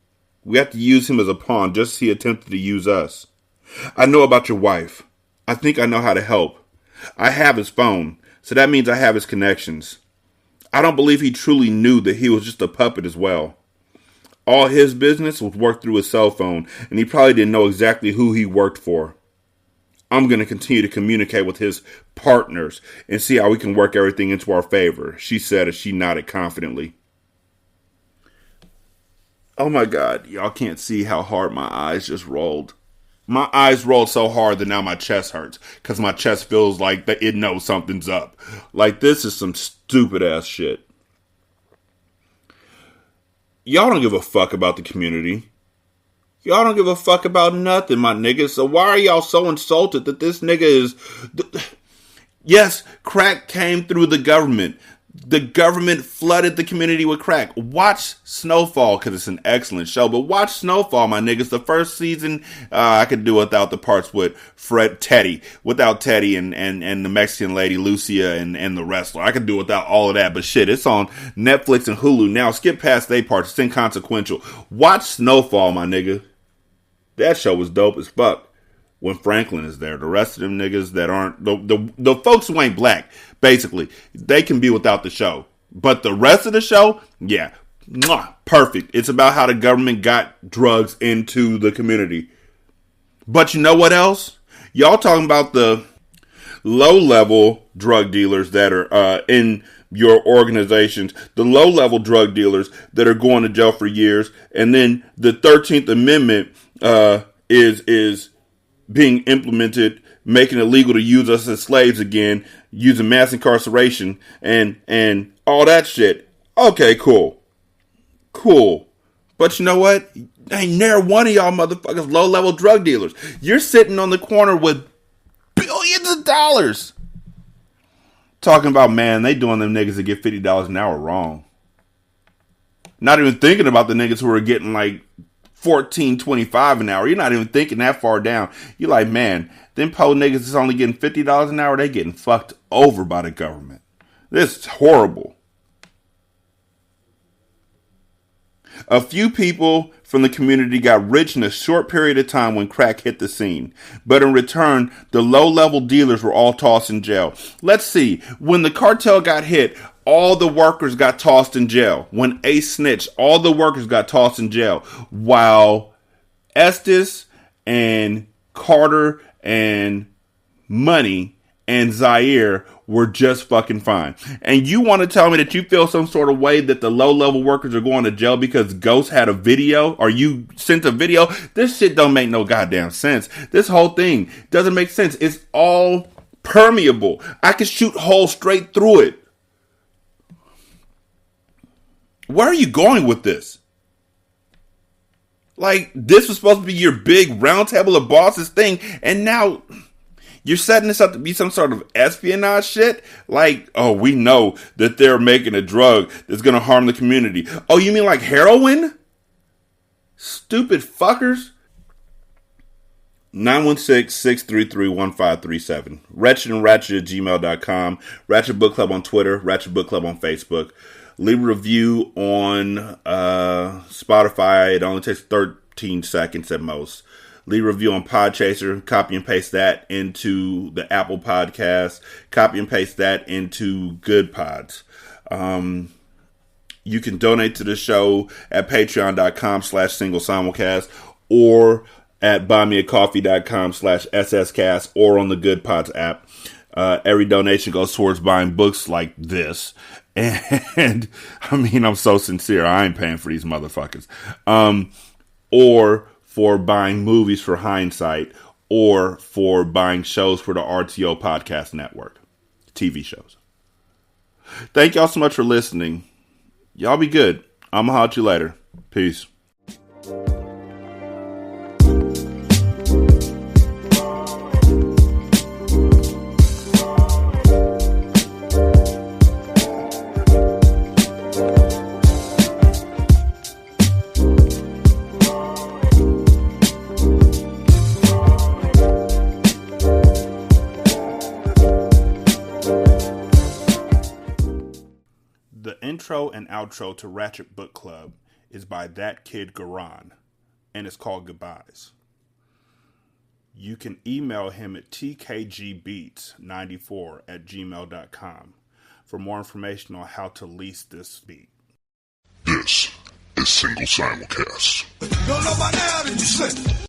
We have to use him as a pawn just as he attempted to use us. I know about your wife. I think I know how to help. I have his phone, so that means I have his connections. I don't believe he truly knew that he was just a puppet as well. All his business was worked through his cell phone, and he probably didn't know exactly who he worked for. I'm going to continue to communicate with his partners and see how we can work everything into our favor, she said as she nodded confidently. Oh my God, y'all can't see how hard my eyes just rolled. My eyes rolled so hard that now my chest hurts because my chest feels like that it knows something's up. Like, this is some stupid ass shit. Y'all don't give a fuck about the community. Y'all don't give a fuck about nothing, my niggas. So why are y'all so insulted that this nigga is... Yes, crack came through the government. The government flooded the community with crack. Watch Snowfall, because it's an excellent show. But watch Snowfall, my niggas. The first season, I could do without the parts with Teddy. Without Teddy and the Mexican lady, Lucia, and the wrestler. I could do without all of that. But shit, it's on Netflix and Hulu now. Skip past they parts. It's inconsequential. Watch Snowfall, my nigga. That show was dope as fuck. When Franklin is there, the rest of them niggas that aren't, the folks who ain't black, basically, they can be without the show. But the rest of the show, yeah, perfect. It's about how the government got drugs into the community. But you know what else? Y'all talking about the low-level drug dealers that are in your organizations, the low-level drug dealers that are going to jail for years, and then the 13th Amendment is being implemented, making it illegal to use us as slaves again, using mass incarceration and all that shit. Okay, cool. But you know what? Ain't never one of y'all motherfuckers low-level drug dealers. You're sitting on the corner with billions of dollars. Talking about, man, they doing them niggas that get $50 an hour wrong. Not even thinking about the niggas who are getting like $14.25 an hour. You're not even thinking that far down. You're like, man, them po niggas is only getting $50 an hour. They getting fucked over by the government. This is horrible. A few people from the community got rich in a short period of time when crack hit the scene. But in return, the low-level dealers were all tossed in jail. Let's see. When the cartel got hit, all the workers got tossed in jail. When Ace snitched, all the workers got tossed in jail. While Estes and Carter and Money and Zaire were just fucking fine. And you want to tell me that you feel some sort of way that the low-level workers are going to jail because Ghost had a video or you sent a video? This shit don't make no goddamn sense. This whole thing doesn't make sense. It's all permeable. I can shoot holes straight through it. Where are you going with this? Like, this was supposed to be your big Roundtable of Bosses thing, and now you're setting this up to be some sort of espionage shit? Like, oh, we know that they're making a drug that's going to harm the community. Oh, you mean like heroin? Stupid fuckers. 916-633-1537. Ratchet and Ratchet at gmail.com. Ratchet Book Club on Twitter. Ratchet Book Club on Facebook. Leave a review on Spotify. It only takes 13 seconds at most. Leave a review on Podchaser. Copy and paste that into the Apple Podcast. Copy and paste that into Good Pods. You can donate to the show at patreon.com/single simulcast or at buymeacoffee.com/sscast or on the Good Pods app. Every donation goes towards buying books like this. And I mean, I'm so sincere. I ain't paying for these motherfuckers. Or for buying movies for Hindsight, or for buying shows for the RTO Podcast Network. TV shows. Thank y'all so much for listening. Y'all be good. I'm gonna holler at you later. Peace. Intro and outro to Ratchet Book Club is by That Kid Garan, and it's called Goodbyes. You can email him at tkgbeats94@gmail.com for more information on how to lease this beat. This is Single Simulcast. Don't know by now, did you say?